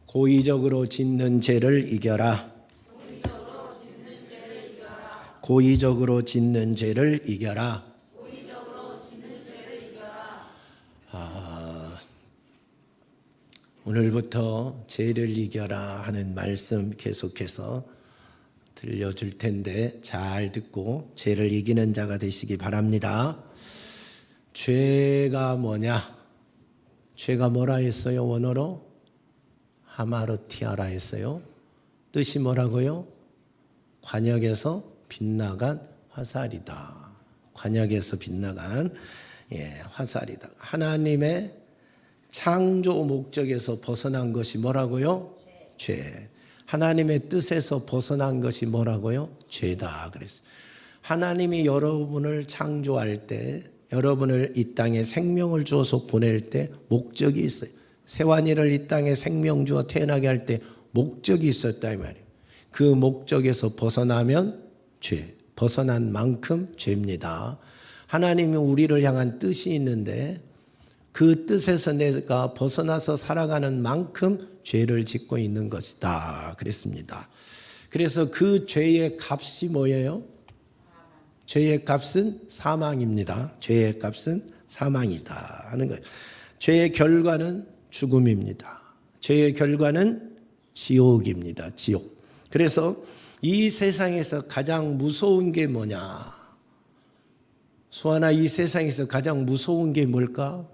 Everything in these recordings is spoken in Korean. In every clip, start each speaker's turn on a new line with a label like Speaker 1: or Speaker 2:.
Speaker 1: 고의적으로 짓는 죄를 이겨라. 고의적으로 짓는 죄를 이겨라. 오늘부터 죄를 이겨라 하는 말씀 계속해서 들려줄 텐데 잘 듣고 죄를 이기는 자가 되시기 바랍니다. 죄가 뭐냐? 죄가 뭐라 했어요? 원어로? 하마르티아라 했어요. 뜻이 뭐라고요? 관역에서 빗나간 화살이다. 관역에서 빗나간 화살이다. 하나님의 창조 목적에서 벗어난 것이 뭐라고요? 죄. 하나님의 뜻에서 벗어난 것이 뭐라고요? 죄다 그랬어요. 하나님이 여러분을 창조할 때, 여러분을 이 땅에 생명을 주어서 보낼 때 목적이 있어요. 세환이를 이 땅에 생명 주어 태어나게 할 때 목적이 있었다 이 말이에요. 그 목적에서 벗어나면 죄, 벗어난 만큼 죄입니다. 하나님이 우리를 향한 뜻이 있는데 그 뜻에서 내가 벗어나서 살아가는 만큼 죄를 짓고 있는 것이다 그랬습니다. 그래서 그 죄의 값이 뭐예요? 죄의 값은 사망입니다. 죄의 값은 사망이다 하는 거예요. 죄의 결과는 죽음입니다. 죄의 결과는 지옥입니다. 지옥. 그래서 이 세상에서 가장 무서운 게 뭐냐? 수아나, 이 세상에서 가장 무서운 게 뭘까?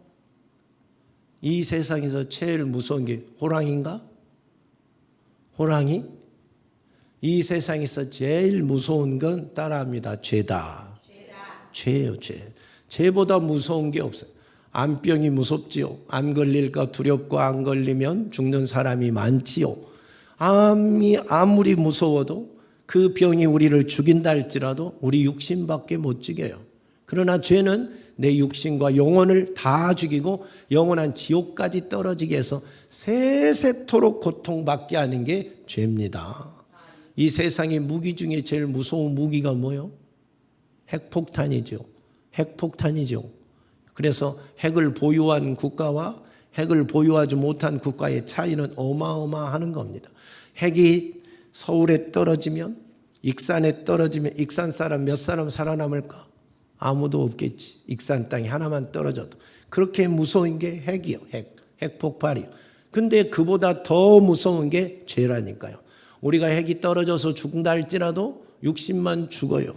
Speaker 1: 이 세상에서 제일 무서운 게 호랑이인가? 호랑이? 이 세상에서 제일 무서운 건 따라합니다. 죄다. 죄예요, 죄. 죄보다 무서운 게 없어요. 암병이 무섭지요. 암 걸릴까 두렵고 안 걸리면 죽는 사람이 많지요. 암이 아무리 무서워도 그 병이 우리를 죽인다 할지라도 우리 육신밖에 못 죽여요. 그러나 죄는 내 육신과 영혼을 다 죽이고 영원한 지옥까지 떨어지게 해서 세세토록 고통받게 하는 게 죄입니다. 이 세상의 무기 중에 제일 무서운 무기가 뭐예요? 핵폭탄이죠. 핵폭탄이죠. 그래서 핵을 보유한 국가와 핵을 보유하지 못한 국가의 차이는 어마어마한 겁니다. 핵이 서울에 떨어지면, 익산에 떨어지면 익산 사람 몇 사람 살아남을까? 아무도 없겠지. 익산 땅이 하나만 떨어져도. 그렇게 무서운 게 핵이요. 핵폭발이요. 근데 그보다 더 무서운 게 죄라니까요. 우리가 핵이 떨어져서 죽는다 할지라도 육신만 죽어요.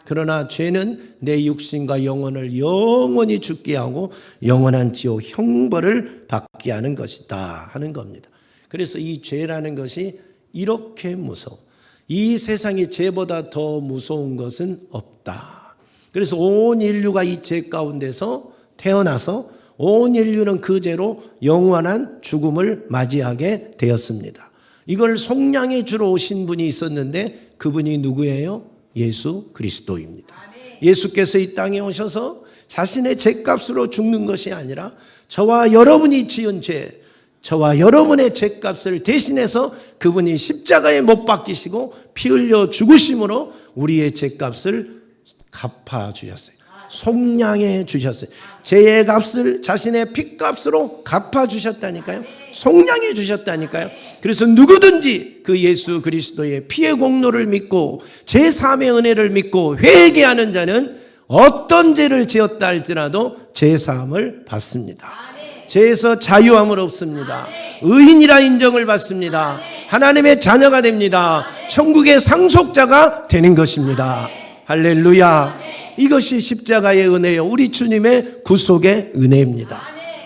Speaker 1: 그러나 죄는 내 육신과 영혼을 영원히 죽게 하고 영원한 지옥 형벌을 받게 하는 것이다 하는 겁니다. 그래서 이 죄라는 것이 이렇게 무서워. 이 세상에 죄보다 더 무서운 것은 없다. 그래서 온 인류가 이 죄 가운데서 태어나서 온 인류는 그 죄로 영원한 죽음을 맞이하게 되었습니다. 이걸 속량해 주러 오신 분이 있었는데 그분이 누구예요? 예수 그리스도입니다. 예수께서 이 땅에 오셔서 자신의 죄값으로 죽는 것이 아니라 저와 여러분이 지은 죄, 저와 여러분의 죄값을 대신해서 그분이 십자가에 못 박히시고 피 흘려 죽으심으로 우리의 죄값을 갚아주셨어요. 속량해 주셨어요. 죄의 값을 자신의 피값으로 갚아주셨다니까요. 속량해 주셨다니까요. 그래서 누구든지 그 예수 그리스도의 피의 공로를 믿고 제3의 은혜를 믿고 회개하는 자는 어떤 죄를 지었다 할지라도 죄사함을 받습니다. 죄에서 자유함을 얻습니다. 의인이라 인정을 받습니다. 하나님의 자녀가 됩니다. 천국의 상속자가 되는 것입니다. 할렐루야. 이것이 십자가의 은혜요. 우리 주님의 구속의 은혜입니다.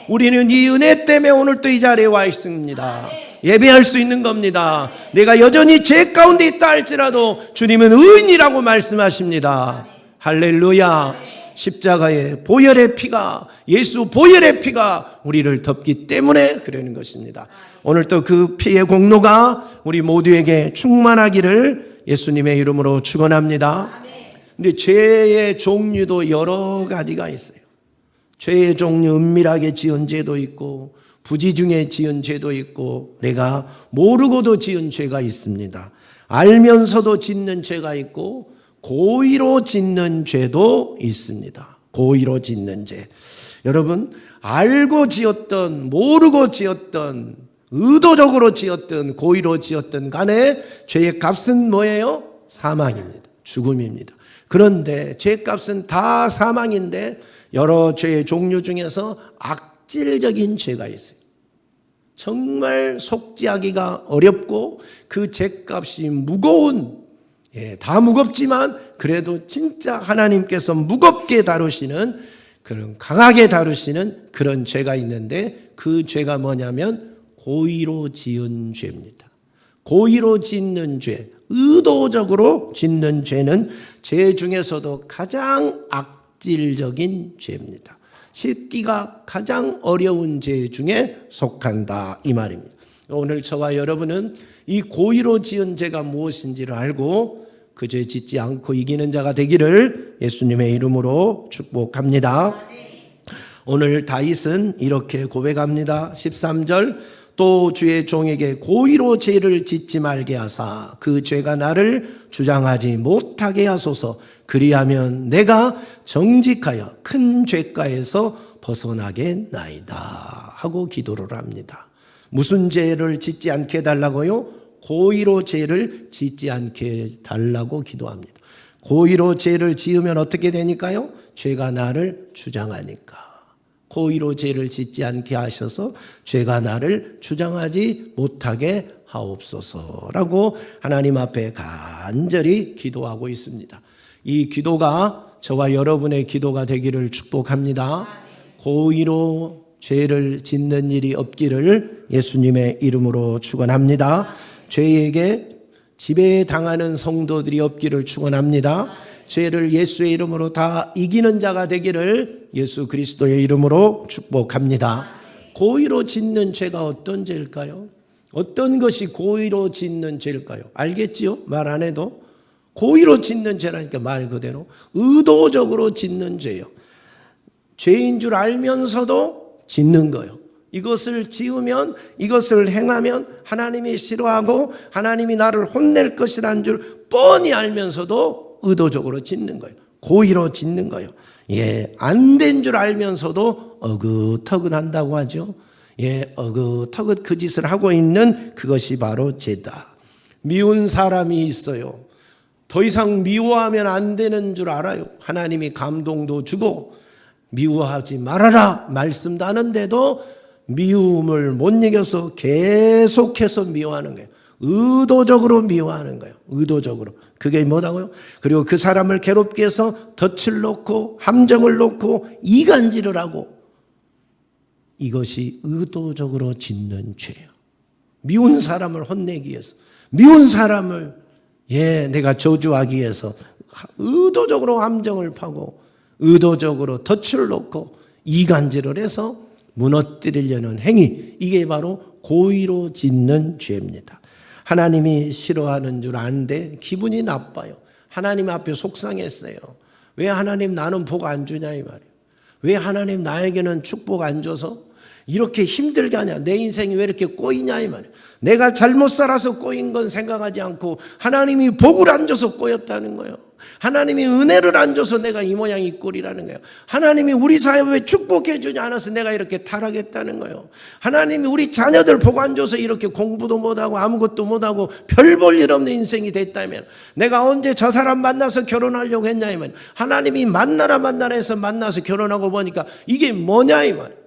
Speaker 1: 우리는 이 은혜 때문에 오늘 또 이 자리에 와 있습니다. 예배할 수 있는 겁니다. 내가 여전히 죄 가운데 있다 할지라도 주님은 의인이라고 말씀하십니다. 할렐루야. 십자가의 보혈의 피가, 예수 보혈의 피가 우리를 덮기 때문에 그러는 것입니다. 오늘 또 그 피의 공로가 우리 모두에게 충만하기를 예수님의 이름으로 축원합니다. 근데 죄의 종류도 여러 가지가 있어요. 죄의 종류, 은밀하게 지은 죄도 있고 부지중에 지은 죄도 있고 내가 모르고도 지은 죄가 있습니다. 알면서도 짓는 죄가 있고 고의로 짓는 죄도 있습니다. 고의로 짓는 죄. 여러분, 알고 지었던 모르고 지었던 의도적으로 지었든 고의로 지었든 간에 죄의 값은 뭐예요? 사망입니다. 죽음입니다. 그런데 죄의 값은 다 사망인데 여러 죄의 종류 중에서 악질적인 죄가 있어요. 정말 속죄하기가 어렵고 그 죄값이 무거운, 다 무겁지만 그래도 진짜 하나님께서 무겁게 다루시는, 그런 강하게 다루시는 그런 죄가 있는데, 그 죄가 뭐냐면 고의로 지은 죄입니다. 고의로 짓는 죄, 의도적으로 짓는 죄는 죄 중에서도 가장 악질적인 죄입니다. 씻기가 가장 어려운 죄 중에 속한다, 이 말입니다. 오늘 저와 여러분은 이 고의로 지은 죄가 무엇인지를 알고 그 죄 짓지 않고 이기는 자가 되기를 예수님의 이름으로 축복합니다. 오늘 다윗은 이렇게 고백합니다. 13절, 또 주의 종에게 고의로 죄를 짓지 말게 하사 그 죄가 나를 주장하지 못하게 하소서. 그리하면 내가 정직하여 큰 죄가에서 벗어나겠나이다 하고 기도를 합니다. 무슨 죄를 짓지 않게 해달라고요? 고의로 죄를 짓지 않게 달라고 기도합니다. 고의로 죄를 지으면 어떻게 되니까요? 죄가 나를 주장하니까. 고의로 죄를 짓지 않게 하셔서 죄가 나를 주장하지 못하게 하옵소서라고 하나님 앞에 간절히 기도하고 있습니다. 이 기도가 저와 여러분의 기도가 되기를 축복합니다. 고의로 죄를 짓는 일이 없기를 예수님의 이름으로 축원합니다. 죄에게 지배당하는 성도들이 없기를 축원합니다. 죄를 예수의 이름으로 다 이기는 자가 되기를 예수 그리스도의 이름으로 축복합니다. 고의로 짓는 죄가 어떤 죄일까요? 어떤 것이 고의로 짓는 죄일까요? 알겠지요? 말 안 해도. 고의로 짓는 죄라니까 말 그대로 의도적으로 짓는 죄요. 죄인 줄 알면서도 짓는 거예요. 이것을 지으면, 이것을 행하면 하나님이 싫어하고 하나님이 나를 혼낼 것이라는 줄 뻔히 알면서도 의도적으로 짓는 거예요. 고의로 짓는 거예요. 안 된 줄 알면서도 어긋어긋한다고 하죠. 어긋어긋 그 짓을 하고 있는 그것이 바로 죄다. 미운 사람이 있어요. 더 이상 미워하면 안 되는 줄 알아요. 하나님이 감동도 주고 미워하지 말아라 말씀도 하는데도 미움을 못 이겨서 계속해서 미워하는 거예요. 의도적으로 미워하는 거예요. 의도적으로. 그게 뭐라고요? 그리고 그 사람을 괴롭게 해서 덫을 놓고 함정을 놓고 이간질을 하고, 이것이 의도적으로 짓는 죄예요. 미운 사람을 혼내기 위해서, 미운 사람을 내가 저주하기 위해서 의도적으로 함정을 파고 의도적으로 덫을 놓고 이간질을 해서 무너뜨리려는 행위, 이게 바로 고의로 짓는 죄입니다. 하나님이 싫어하는 줄 아는데 기분이 나빠요. 하나님 앞에 속상했어요. 왜 하나님 나는 복 안 주냐 이 말이에요. 왜 하나님 나에게는 축복 안 줘서 이렇게 힘들게 하냐, 내 인생이 왜 이렇게 꼬이냐 이 말이에요. 내가 잘못 살아서 꼬인 건 생각하지 않고 하나님이 복을 안 줘서 꼬였다는 거예요. 하나님이 은혜를 안 줘서 내가 이 모양 이 꼴이라는 거예요. 하나님이 우리 사회에 축복해 주지 않아서 내가 이렇게 타락했다는 거예요. 하나님이 우리 자녀들 복 안 줘서 이렇게 공부도 못하고 아무것도 못하고 별 볼 일 없는 인생이 됐다면, 내가 언제 저 사람 만나서 결혼하려고 했냐 이 말이에요. 하나님이 만나라 해서 만나서 결혼하고 보니까 이게 뭐냐 이 말이에요.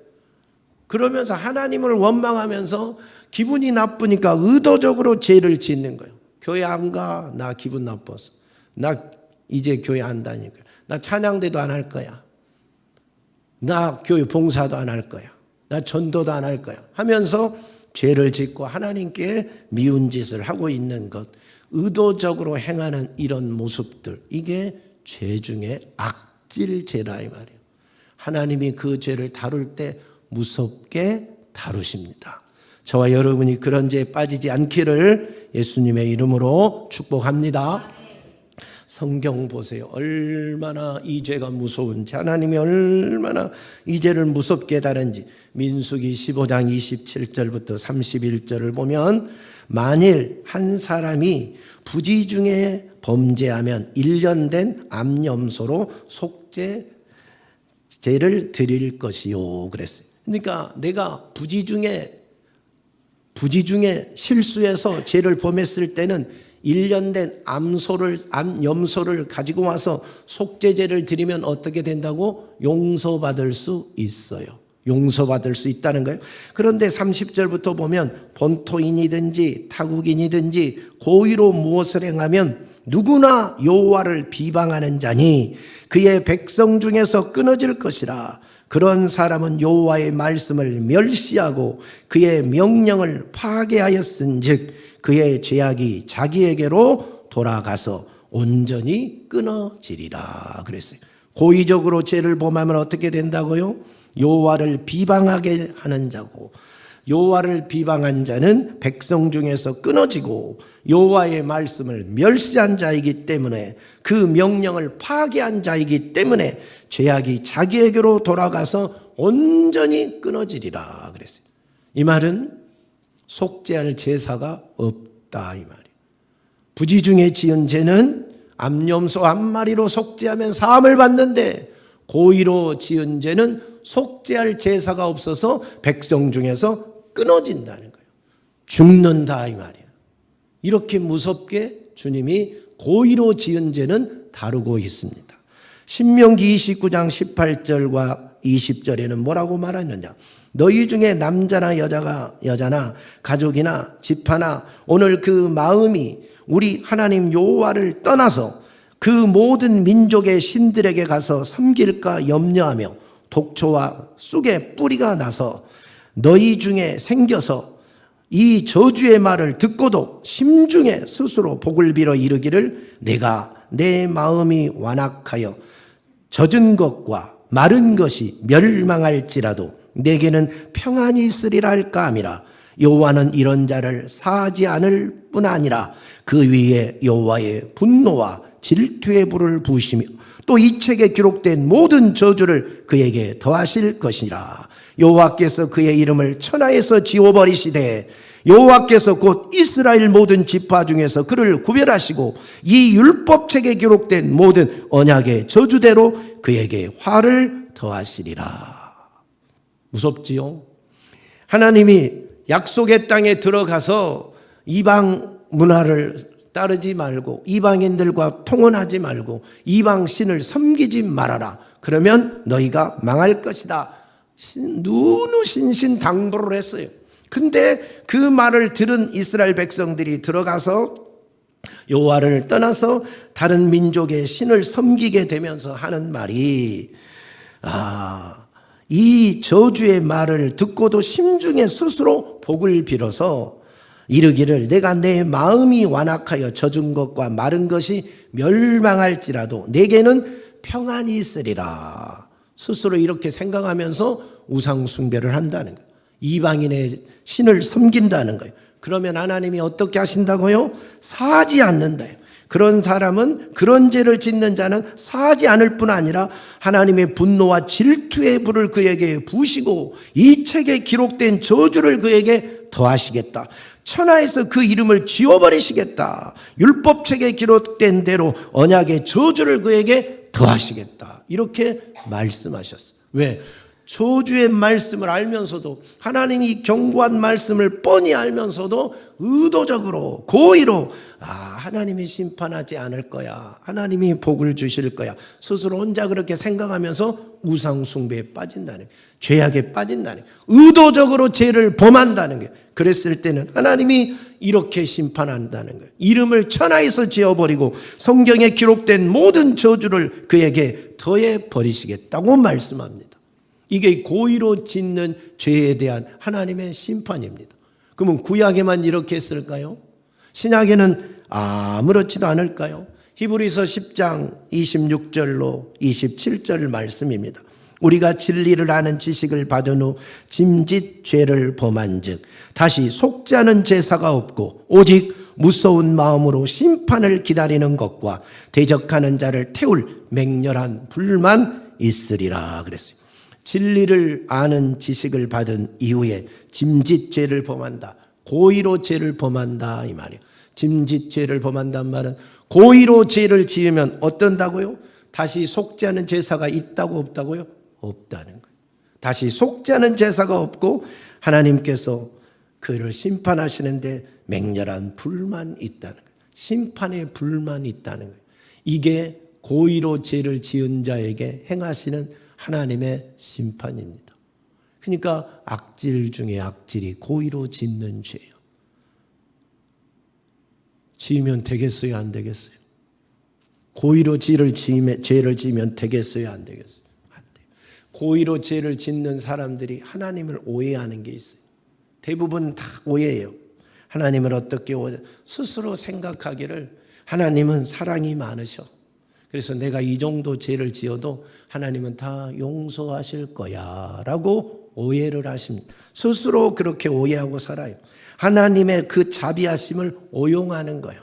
Speaker 1: 그러면서 하나님을 원망하면서 기분이 나쁘니까 의도적으로 죄를 짓는 거예요. 교회 안 가? 나 기분 나빠서. 나 이제 교회 안 다니까. 나 찬양대도 안 할 거야. 나 교회 봉사도 안 할 거야. 나 전도도 안 할 거야. 하면서 죄를 짓고 하나님께 미운 짓을 하고 있는 것, 의도적으로 행하는 이런 모습들, 이게 죄 중에 악질죄라 이 말이에요. 하나님이 그 죄를 다룰 때 무섭게 다루십니다. 저와 여러분이 그런 죄에 빠지지 않기를 예수님의 이름으로 축복합니다. 성경 보세요. 얼마나 이 죄가 무서운지, 하나님이 얼마나 이 죄를 무섭게 다룬지. 민수기 15장 27절부터 31절을 보면, 만일 한 사람이 부지 중에 범죄하면 1년 된 암염소로 속죄제를 드릴 것이요 그랬어요. 그러니까 내가 부지 중에 부지 중에 실수해서 죄를 범했을 때는 1년 된 암염소를 가지고 와서 속죄제를 드리면 어떻게 된다고? 용서받을 수 있어요. 용서받을 수 있다는 거예요. 그런데 30절부터 보면 본토인이든지 타국인이든지 고의로 무엇을 행하면 누구나 여호와를 비방하는 자니 그의 백성 중에서 끊어질 것이라. 그런 사람은 여호와의 말씀을 멸시하고 그의 명령을 파괴하였은즉 그의 죄악이 자기에게로 돌아가서 온전히 끊어지리라 그랬어요. 고의적으로 죄를 범하면 어떻게 된다고요? 여호와를 비방하게 하는 자고, 여호와를 비방한 자는 백성 중에서 끊어지고 여호와의 말씀을 멸시한 자이기 때문에, 그 명령을 파괴한 자이기 때문에 죄악이 자기에게로 돌아가서 온전히 끊어지리라 그랬어요. 이 말은 속죄할 제사가 없다 이 말이에요. 부지 중에 지은 죄는 암염소 한 마리로 속죄하면 사함을 받는데, 고의로 지은 죄는 속죄할 제사가 없어서 백성 중에서 끊어진다는 거예요. 죽는다 이 말이에요. 이렇게 무섭게 주님이 고의로 지은 죄는 다루고 있습니다. 신명기 29장 18절과 20절에는 뭐라고 말하느냐? 너희 중에 남자나 여자나 가족이나 집하나 오늘 그 마음이 우리 하나님 여호와를 떠나서 그 모든 민족의 신들에게 가서 섬길까 염려하며 독초와 쑥의 뿌리가 나서 너희 중에 생겨서 이 저주의 말을 듣고도 심중에 스스로 복을 빌어 이르기를 내가 내 마음이 완악하여 젖은 것과 마른 것이 멸망할지라도 내게는 평안이 있으리라 할까 함이라. 여호와는 이런 자를 사하지 않을 뿐 아니라 그 위에 여호와의 분노와 질투의 불을 부으시며 또 이 책에 기록된 모든 저주를 그에게 더하실 것이라. 여호와께서 그의 이름을 천하에서 지워버리시되 여호와께서 곧 이스라엘 모든 지파 중에서 그를 구별하시고 이 율법책에 기록된 모든 언약의 저주대로 그에게 화를 더하시리라. 무섭지요? 하나님이 약속의 땅에 들어가서 이방 문화를 따르지 말고 이방인들과 통혼하지 말고 이방 신을 섬기지 말아라. 그러면 너희가 망할 것이다. 누누신신당부를 했어요. 근데 그 말을 들은 이스라엘 백성들이 들어가서 여호와를 떠나서 다른 민족의 신을 섬기게 되면서 하는 말이, 이 저주의 말을 듣고도 심중에 스스로 복을 빌어서 이르기를 내가 내 마음이 완악하여 젖은 것과 마른 것이 멸망할지라도 내게는 평안이 있으리라. 스스로 이렇게 생각하면서 우상 숭배를 한다는 거예요. 이방인의 신을 섬긴다는 거예요. 그러면 하나님이 어떻게 하신다고요? 사하지 않는다요. 그런 사람은, 그런 죄를 짓는 자는 사하지 않을 뿐 아니라 하나님의 분노와 질투의 불을 그에게 부으시고 이 책에 기록된 저주를 그에게 더하시겠다. 천하에서 그 이름을 지워버리시겠다. 율법책에 기록된 대로 언약의 저주를 그에게 더하시겠다. 이렇게 말씀하셨어요. 왜? 저주의 말씀을 알면서도, 하나님이 경고한 말씀을 뻔히 알면서도 의도적으로 고의로 하나님이 심판하지 않을 거야, 하나님이 복을 주실 거야, 스스로 혼자 그렇게 생각하면서 우상 숭배에 빠진다는 거예요. 죄악에 빠진다는 거예요. 의도적으로 죄를 범한다는 거예요. 그랬을 때는 하나님이 이렇게 심판한다는 거예요. 이름을 천하에서 지어버리고 성경에 기록된 모든 저주를 그에게 더해 버리시겠다고 말씀합니다. 이게 고의로 짓는 죄에 대한 하나님의 심판입니다. 그러면 구약에만 이렇게 했을까요? 신약에는 아무렇지도 않을까요? 히브리서 10장 26절로 27절 말씀입니다. 우리가 진리를 아는 지식을 받은 후 짐짓 죄를 범한 즉 다시 속죄하는 제사가 없고 오직 무서운 마음으로 심판을 기다리는 것과 대적하는 자를 태울 맹렬한 불만 있으리라 그랬어요. 진리를 아는 지식을 받은 이후에 짐짓 죄를 범한다, 고의로 죄를 범한다 이 말이에요. 짐짓 죄를 범한다는 말은 고의로 죄를 지으면 어떤다고요? 다시 속죄하는 제사가 있다고 없다고요? 없다는 거예요. 다시 속죄하는 제사가 없고 하나님께서 그를 심판하시는데 맹렬한 불만이 있다는 거예요. 심판의 불만이 있다는 거예요. 이게 고의로 죄를 지은 자에게 행하시는 하나님의 심판입니다. 그러니까 악질 중에 악질이 고의로 짓는 죄예요. 지으면 되겠어요, 안 되겠어요? 고의로 죄를 지으면 되겠어요, 안 되겠어요? 안 돼요. 고의로 죄를 짓는 사람들이 하나님을 오해하는 게 있어요. 대부분 다 오해해요. 하나님을 어떻게 스스로 생각하기를 하나님은 사랑이 많으셔. 그래서 내가 이 정도 죄를 지어도 하나님은 다 용서하실 거야 라고 오해를 하십니다. 스스로 그렇게 오해하고 살아요. 하나님의 그 자비하심을 오용하는 거예요.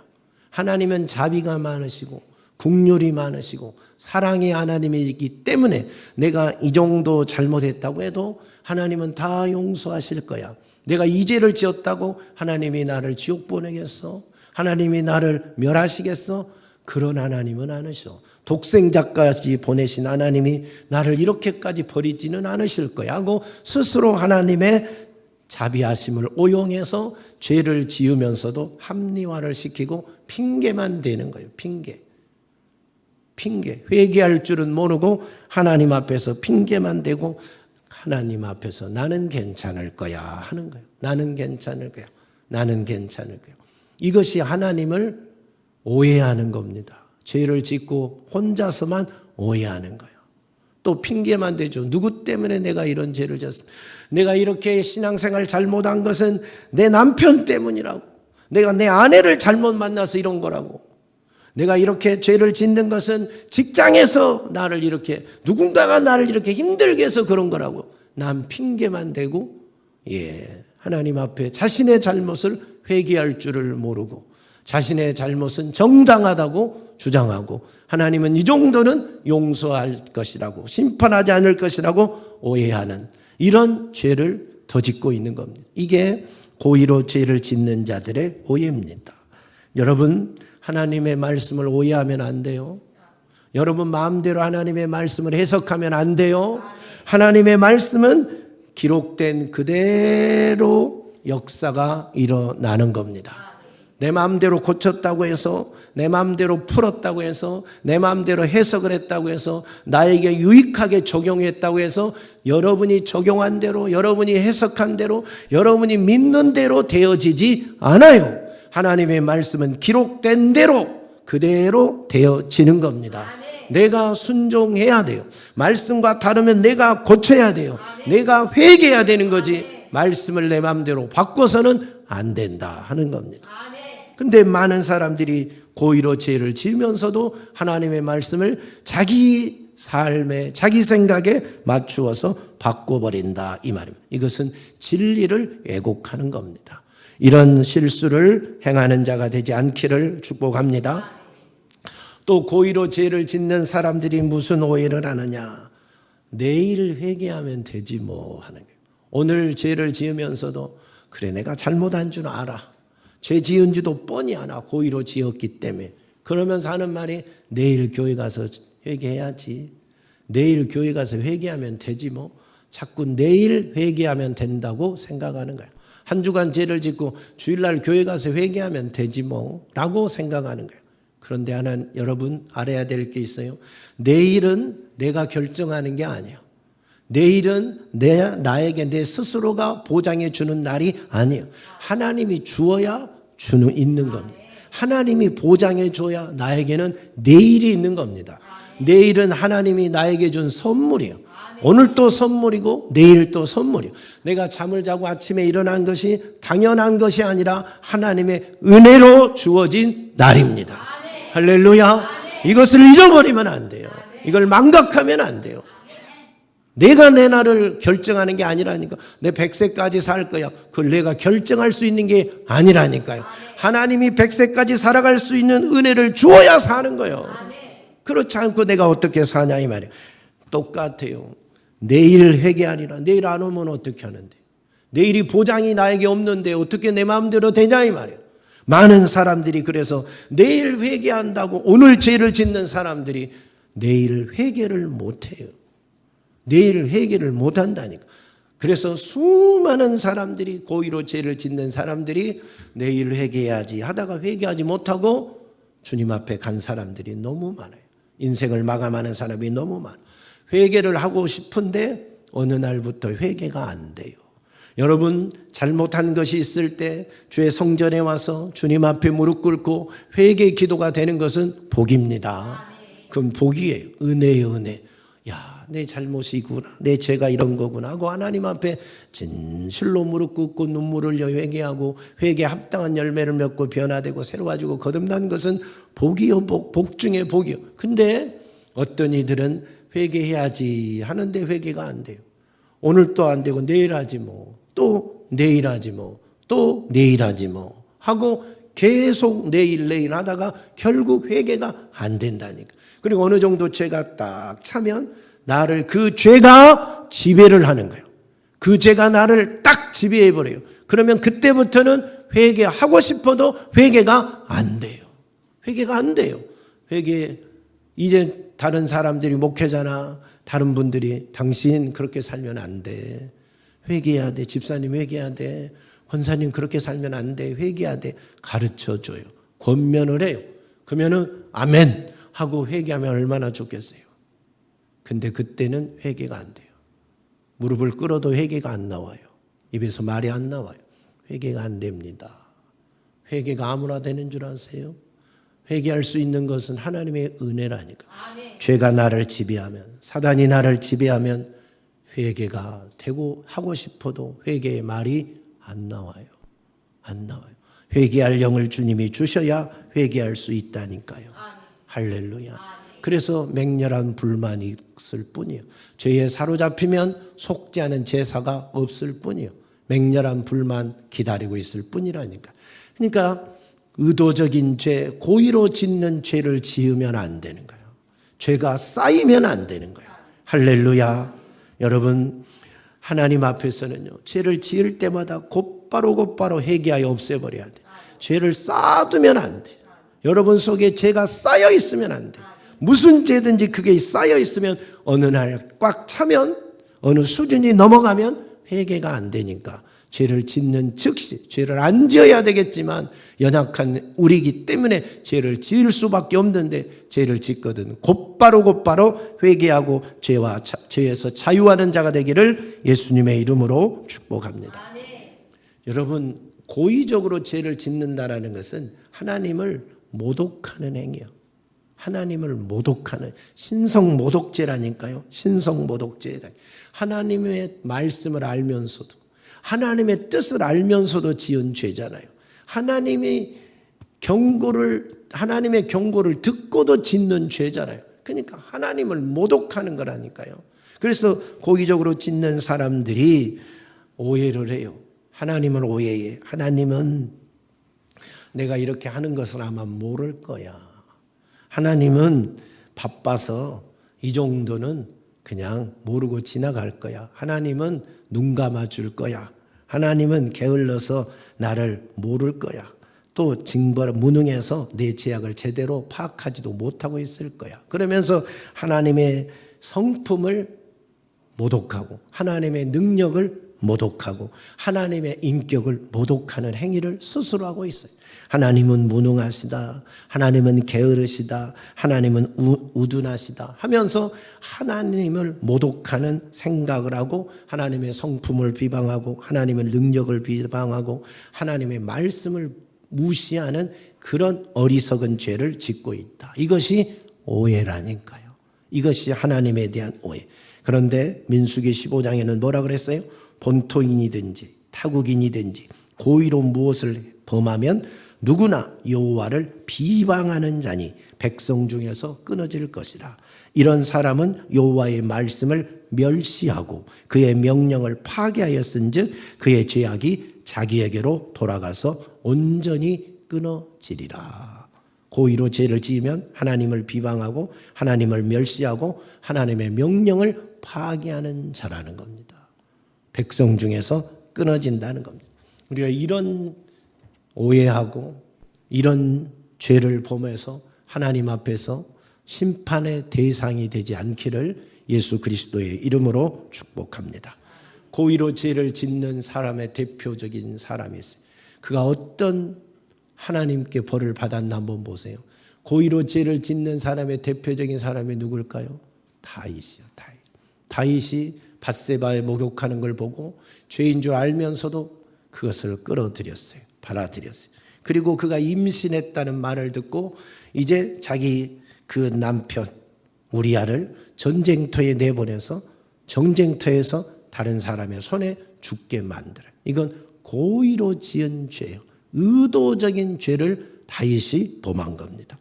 Speaker 1: 하나님은 자비가 많으시고 긍휼이 많으시고 사랑의 하나님이기 때문에 내가 이 정도 잘못했다고 해도 하나님은 다 용서하실 거야. 내가 이 죄를 지었다고 하나님이 나를 지옥 보내겠어? 하나님이 나를 멸하시겠어? 그런 하나님은 아니셔. 독생자까지 보내신 하나님이 나를 이렇게까지 버리지는 않으실 거야 하고 스스로 하나님의 자비하심을 오용해서 죄를 지으면서도 합리화를 시키고 핑계만 대는 거예요. 핑계. 회개할 줄은 모르고 하나님 앞에서 핑계만 대고 하나님 앞에서 나는 괜찮을 거야 하는 거예요. 나는 괜찮을 거야. 이것이 하나님을 오해하는 겁니다. 죄를 짓고 혼자서만 오해하는 거예요. 또 핑계만 대죠. 누구 때문에 내가 이런 죄를 졌습니까? 내가 이렇게 신앙생활 잘못한 것은 내 남편 때문이라고. 내가 내 아내를 잘못 만나서 이런 거라고. 내가 이렇게 죄를 짓는 것은 직장에서 누군가가 나를 이렇게 힘들게 해서 그런 거라고. 난 핑계만 대고, 하나님 앞에 자신의 잘못을 회개할 줄을 모르고, 자신의 잘못은 정당하다고 주장하고, 하나님은 이 정도는 용서할 것이라고, 심판하지 않을 것이라고 오해하는 이런 죄를 더 짓고 있는 겁니다. 이게 고의로 죄를 짓는 자들의 오해입니다. 여러분, 하나님의 말씀을 오해하면 안 돼요. 여러분 마음대로 하나님의 말씀을 해석하면 안 돼요. 하나님의 말씀은 기록된 그대로 역사가 일어나는 겁니다. 내 마음대로 고쳤다고 해서, 내 마음대로 풀었다고 해서, 내 마음대로 해석을 했다고 해서, 나에게 유익하게 적용했다고 해서 여러분이 적용한 대로, 여러분이 해석한 대로, 여러분이 믿는 대로 되어지지 않아요. 하나님의 말씀은 기록된 대로 그대로 되어지는 겁니다. 내가 순종해야 돼요. 말씀과 다르면 내가 고쳐야 돼요. 내가 회개해야 되는 거지 말씀을 내 마음대로 바꿔서는 안 된다 하는 겁니다. 근데 많은 사람들이 고의로 죄를 지으면서도 하나님의 말씀을 자기 삶에, 자기 생각에 맞추어서 바꿔버린다 이 말입니다. 이것은 진리를 왜곡하는 겁니다. 이런 실수를 행하는 자가 되지 않기를 축복합니다. 또 고의로 죄를 짓는 사람들이 무슨 오해를 하느냐. 내일 회개하면 되지 뭐 하는 거예요. 오늘 죄를 지으면서도 그래 내가 잘못한 줄 알아. 죄 지은 지도 뻔히 알아. 고의로 지었기 때문에. 그러면서 하는 말이 내일 교회 가서 회개해야지. 내일 교회 가서 회개하면 되지 뭐. 자꾸 내일 회개하면 된다고 생각하는 거예요. 한 주간 죄를 짓고 주일날 교회 가서 회개하면 되지 뭐 라고 생각하는 거예요. 그런데 여러분 알아야 될 게 있어요. 내일은 내가 결정하는 게 아니에요. 내일은 나에게 내 스스로가 보장해 주는 날이 아니에요. 하나님이 주어야 있는 겁니다. 하나님이 보장해 줘야 나에게는 내일이 있는 겁니다. 내일은 하나님이 나에게 준 선물이에요. 오늘 또 선물이고 내일 또 선물이에요. 내가 잠을 자고 아침에 일어난 것이 당연한 것이 아니라 하나님의 은혜로 주어진 날입니다. 할렐루야. 이것을 잊어버리면 안 돼요. 이걸 망각하면 안 돼요. 내가 내 날을 결정하는 게 아니라니까. 내 100세까지 살 거야. 그걸 내가 결정할 수 있는 게 아니라니까요. 하나님이 100세까지 살아갈 수 있는 은혜를 주어야 사는 거예요. 그렇지 않고 내가 어떻게 사냐 이 말이에요. 똑같아요. 내일 회개하리라. 내일 안 오면 어떻게 하는데. 내일이 보장이 나에게 없는데 어떻게 내 마음대로 되냐 이 말이에요. 많은 사람들이 그래서 내일 회개한다고 오늘 죄를 짓는 사람들이 내일 회개를 못해요. 내일 회개를 못한다니까. 그래서 수많은 사람들이 고의로 죄를 짓는 사람들이 내일 회개해야지 하다가 회개하지 못하고 주님 앞에 간 사람들이 너무 많아요. 인생을 마감하는 사람이 너무 많아요. 회개를 하고 싶은데 어느 날부터 회개가 안 돼요. 여러분, 잘못한 것이 있을 때 주의 성전에 와서 주님 앞에 무릎 꿇고 회개 기도가 되는 것은 복입니다. 그건 복이에요. 은혜예요, 은혜. 야, 내 잘못이구나, 내 죄가 이런 거구나 하고 하나님 앞에 진실로 무릎 꿇고 눈물을 흘려 회개하고 회개에 합당한 열매를 맺고 변화되고 새로워지고 거듭난 것은 복이요, 복 중에 복이요. 근데 어떤 이들은 회개해야지 하는데 회개가 안 돼요. 오늘 또 안 되고 내일 하지 뭐, 또 내일 하지 뭐, 또 내일 하지 뭐 하고 계속 내일 하다가 결국 회개가 안 된다니까. 그리고 어느 정도 죄가 딱 차면 나를 그 죄가 지배를 하는 거예요. 그 죄가 나를 딱 지배해 버려요. 그러면 그때부터는 회개하고 싶어도 회개가 안 돼요. 회개가 안 돼요. 이제 다른 사람들이 목회자나 다른 분들이 당신 그렇게 살면 안 돼. 회개해야 돼. 집사님 회개해야 돼. 권사님 그렇게 살면 안 돼. 회개해야 돼. 가르쳐줘요. 권면을 해요. 그러면은 아멘 하고 회개하면 얼마나 좋겠어요. 근데 그때는 회개가 안 돼요. 무릎을 꿇어도 회개가 안 나와요. 입에서 말이 안 나와요. 회개가 안 됩니다. 회개가 아무나 되는 줄 아세요? 회개할 수 있는 것은 하나님의 은혜라니까. 아멘. 죄가 나를 지배하면, 사단이 나를 지배하면 회개가 되고 하고 싶어도 회개의 말이 안 나와요. 안 나와요. 회개할 영을 주님이 주셔야 회개할 수 있다니까요. 아멘. 할렐루야. 아멘. 그래서 맹렬한 불만이 있을 뿐이에요. 죄에 사로잡히면 속지 않은 제사가 없을 뿐이에요. 맹렬한 불만 기다리고 있을 뿐이라니까. 그러니까 의도적인 죄, 고의로 짓는 죄를 지으면 안 되는 거예요. 죄가 쌓이면 안 되는 거예요. 할렐루야. 여러분, 하나님 앞에서는요, 죄를 지을 때마다 곧바로 회개하여 없애버려야 돼요. 죄를 쌓아두면 안 돼요. 여러분 속에 죄가 쌓여 있으면 안 돼요. 무슨 죄든지 그게 쌓여 있으면 어느 날 꽉 차면 어느 수준이 넘어가면 회개가 안 되니까 죄를 짓는 즉시 죄를 안 지어야 되겠지만 연약한 우리이기 때문에 죄를 지을 수밖에 없는데 죄를 짓거든 곧바로 회개하고 죄에서 자유하는 자가 되기를 예수님의 이름으로 축복합니다. 아멘. 여러분, 고의적으로 죄를 짓는다라는 것은 하나님을 모독하는 행위예요. 하나님을 모독하는 신성모독죄라니까요. 신성모독죄. 하나님의 말씀을 알면서도 하나님의 뜻을 알면서도 지은 죄잖아요. 하나님의 경고를 듣고도 짓는 죄잖아요. 그러니까 하나님을 모독하는 거라니까요. 그래서 고의적으로 짓는 사람들이 오해를 해요. 하나님을 오해해. 하나님은 내가 이렇게 하는 것을 아마 모를 거야. 하나님은 바빠서 이 정도는 그냥 모르고 지나갈 거야. 하나님은 눈 감아줄 거야. 하나님은 게을러서 나를 모를 거야. 또 무능해서 내 죄악을 제대로 파악하지도 못하고 있을 거야. 그러면서 하나님의 성품을 모독하고 하나님의 능력을 모독하고 하나님의 인격을 모독하는 행위를 스스로 하고 있어요. 하나님은 무능하시다. 하나님은 게으르시다. 하나님은 우둔하시다 하면서 하나님을 모독하는 생각을 하고 하나님의 성품을 비방하고 하나님의 능력을 비방하고 하나님의 말씀을 무시하는 그런 어리석은 죄를 짓고 있다. 이것이 오해라니까요. 이것이 하나님에 대한 오해. 그런데 민수기 15장에는 뭐라 그랬어요? 본토인이든지 타국인이든지 고의로 무엇을 범하면 누구나 여호와를 비방하는 자니 백성 중에서 끊어질 것이라. 이런 사람은 여호와의 말씀을 멸시하고 그의 명령을 파괴하였은즉 그의 죄악이 자기에게로 돌아가서 온전히 끊어지리라. 고의로 죄를 지으면 하나님을 비방하고 하나님을 멸시하고 하나님의 명령을 파괴하는 자라는 겁니다. 백성 중에서 끊어진다는 겁니다. 우리가 이런 오해하고 이런 죄를 범해서 하나님 앞에서 심판의 대상이 되지 않기를 예수 그리스도의 이름으로 축복합니다. 고의로 죄를 짓는 사람의 대표적인 사람이 있어요. 그가 어떤 하나님께 벌을 받았나 한번 보세요. 고의로 죄를 짓는 사람의 대표적인 사람이 누굴까요? 다윗이요. 다윗이 밧세바에 목욕하는 걸 보고 죄인 줄 알면서도 그것을 끌어들였어요. 받아들였어요. 그리고 그가 임신했다는 말을 듣고 이제 자기 그 남편 우리아를 전쟁터에 내보내서 전쟁터에서 다른 사람의 손에 죽게 만들어요. 이건 고의로 지은 죄예요. 의도적인 죄를 다윗이 범한 겁니다.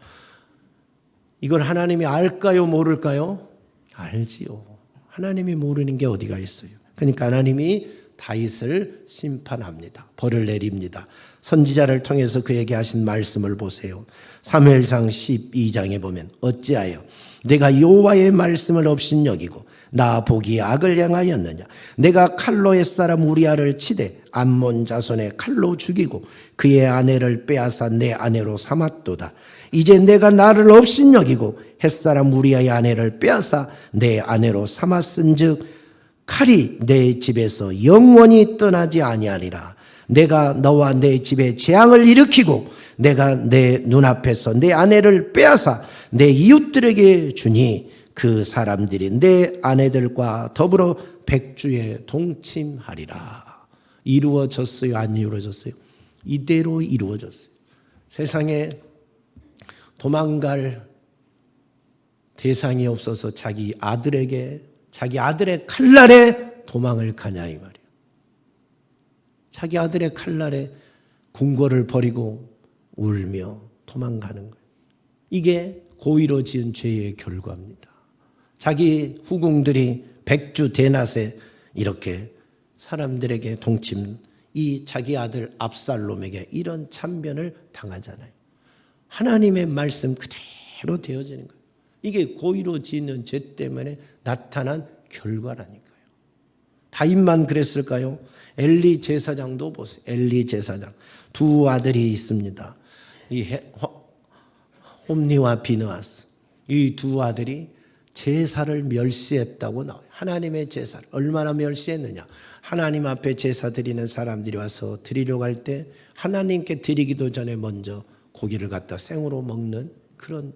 Speaker 1: 이걸 하나님이 알까요, 모를까요? 알지요. 하나님이 모르는 게 어디가 있어요. 그러니까 하나님이 다윗을 심판합니다. 벌을 내립니다. 선지자를 통해서 그에게 하신 말씀을 보세요. 사무엘상 12장에 보면 어찌하여 내가 여호와의 말씀을 업신여기고 나 보기에 악을 행하였느냐. 내가 칼로 햇사람 우리아를 치되 암몬 자손의 칼로 죽이고 그의 아내를 빼앗아 내 아내로 삼았도다. 이제 내가 나를 업신여기고 햇사람 우리아의 아내를 빼앗아 내 아내로 삼았은즉 칼이 내 집에서 영원히 떠나지 아니하리라. 내가 너와 내 집에 재앙을 일으키고 내가 내 눈앞에서 내 아내를 빼앗아 내 이웃들에게 주니 그 사람들이 내 아내들과 더불어 백주에 동침하리라. 이루어졌어요? 안 이루어졌어요? 이대로 이루어졌어요. 세상에 도망갈 대상이 없어서 자기 아들의 칼날에 도망을 가냐 이 말이에요. 자기 아들의 칼날에 궁궐을 버리고 울며 도망가는 거예요. 이게 고의로 지은 죄의 결과입니다. 자기 후궁들이 백주 대낮에 이렇게 사람들에게 동침, 이 자기 아들 압살롬에게 이런 참변을 당하잖아요. 하나님의 말씀 그대로 되어지는 거예요. 이게 고의로 지은 죄 때문에 나타난 결과라니까요. 다윗만 그랬을까요? 엘리 제사장도 보세요. 엘리 제사장 두 아들이 있습니다. 홈니와 비느하스. 이 두 아들이 제사를 멸시했다고 나와요. 하나님의 제사를 얼마나 멸시했느냐. 하나님 앞에 제사 드리는 사람들이 와서 드리려고 할 때 하나님께 드리기도 전에 먼저 고기를 갖다 생으로 먹는 그런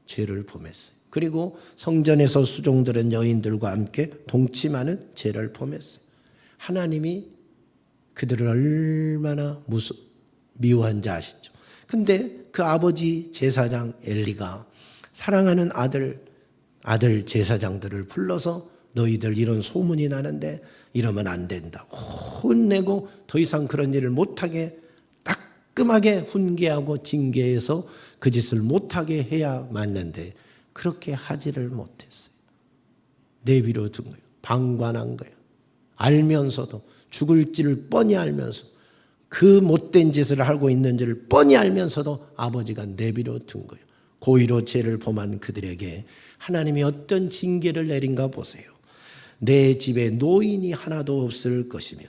Speaker 1: 죄를 범했어요. 그리고 성전에서 수종들은 여인들과 함께 동침하는 죄를 범했어요. 하나님이 그들을 얼마나 미워한지 아시죠? 근데 그 아버지 제사장 엘리가 사랑하는 아들 제사장들을 불러서 너희들 이런 소문이 나는데 이러면 안 된다. 혼내고 더 이상 그런 일을 못하게 따끔하게 훈계하고 징계해서 그 짓을 못하게 해야 맞는데 그렇게 하지를 못했어요. 내비로 둔 거예요. 방관한 거예요. 알면서도 죽을지를 뻔히 알면서 그 못된 짓을 하고 있는지를 뻔히 알면서도 아버지가 내비로 둔 거예요. 고의로 죄를 범한 그들에게 하나님이 어떤 징계를 내린가 보세요. 내 집에 노인이 하나도 없을 것이며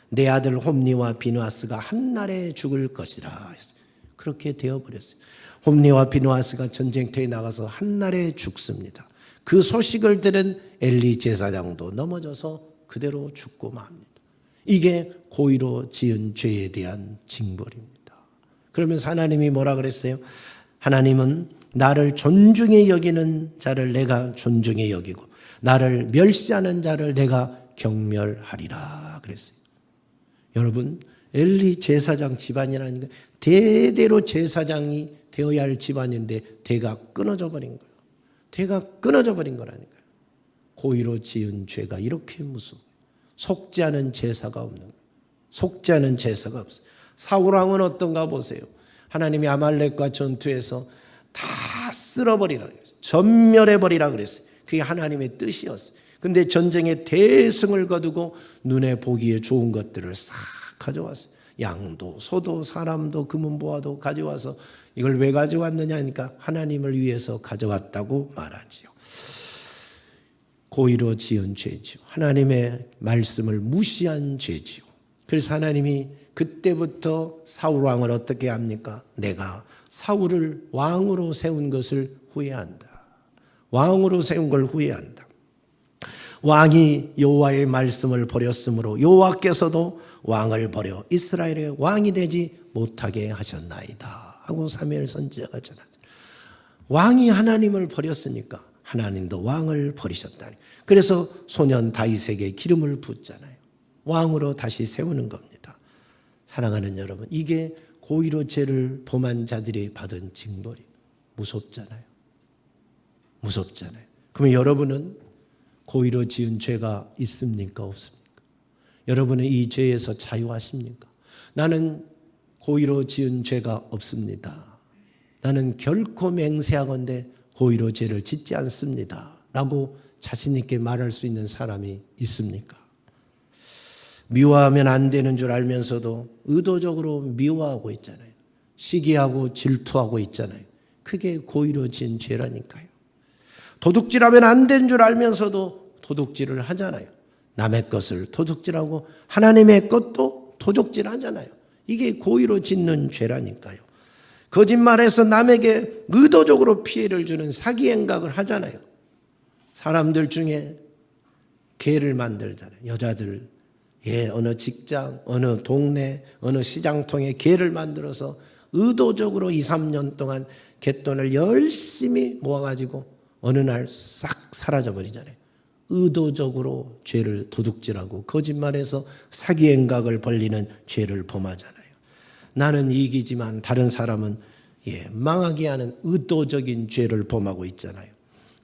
Speaker 1: 내 아들 홈니와 비느하스가 한날에 죽을 것이라. 그렇게 되어버렸어요. 홈니와 비느하스가 전쟁터에 나가서 한날에 죽습니다. 그 소식을 들은 엘리 제사장도 넘어져서 그대로 죽고 맙니다. 이게 고의로 지은 죄에 대한 징벌입니다. 그러면서 하나님이 뭐라 그랬어요? 하나님은 나를 존중히 여기는 자를 내가 존중히 여기고 나를 멸시하는 자를 내가 경멸하리라 그랬어요. 여러분, 엘리 제사장 집안이라는 게 대대로 제사장이 되어야 할 집안인데 대가 끊어져 버린 거예요. 대가 끊어져 버린 거라니까요. 고의로 지은 죄가 이렇게 무서워요. 속지 않은 제사가 없는 거예요. 속지 않은 제사가 없어요. 사울 왕은 어떤가 보세요. 하나님이 아말렉과 전투에서 다 쓸어버리라 그랬어요. 전멸해버리라 그랬어요. 그게 하나님의 뜻이었어요. 근데 전쟁에 대승을 거두고 눈에 보기에 좋은 것들을 싹 가져왔어요. 양도 소도 사람도 금은보화도 가져와서 이걸 왜 가져왔느냐 하니까 하나님을 위해서 가져왔다고 말하지요. 고의로 지은 죄지요. 하나님의 말씀을 무시한 죄지요. 그래서 하나님이 그때부터 사울 왕을 어떻게 합니까? 내가 사울을 왕으로 세운 것을 후회한다. 왕으로 세운 걸 후회한다. 왕이 여호와의 말씀을 버렸으므로 여호와께서도 왕을 버려 이스라엘의 왕이 되지 못하게 하셨나이다 하고 사무엘 선지자가 전하죠. 왕이 하나님을 버렸으니까 하나님도 왕을 버리셨다니. 그래서 소년 다윗에게 기름을 붓잖아요. 왕으로 다시 세우는 겁니다. 사랑하는 여러분, 이게 고의로 죄를 범한 자들이 받은 징벌이 무섭잖아요. 무섭잖아요. 그러면 여러분은 고의로 지은 죄가 있습니까? 없습니까? 여러분은 이 죄에서 자유하십니까? 나는 고의로 지은 죄가 없습니다. 나는 결코 맹세하건대 고의로 죄를 짓지 않습니다. 라고 자신 있게 말할 수 있는 사람이 있습니까? 미워하면 안 되는 줄 알면서도 의도적으로 미워하고 있잖아요. 시기하고 질투하고 있잖아요. 그게 고의로 지은 죄라니까요. 도둑질하면 안 되는 줄 알면서도 도둑질을 하잖아요. 남의 것을 도둑질하고 하나님의 것도 도둑질하잖아요. 이게 고의로 짓는 죄라니까요. 거짓말해서 남에게 의도적으로 피해를 주는 사기 행각을 하잖아요. 사람들 중에 개를 만들잖아요. 여자들, 어느 직장, 어느 동네, 어느 시장통에 개를 만들어서 의도적으로 2, 3년 동안 갯돈을 열심히 모아가지고 어느 날 싹 사라져버리잖아요. 의도적으로 죄를 도둑질하고 거짓말해서 사기 행각을 벌리는 죄를 범하잖아요. 나는 이기지만 다른 사람은 망하게 하는 의도적인 죄를 범하고 있잖아요.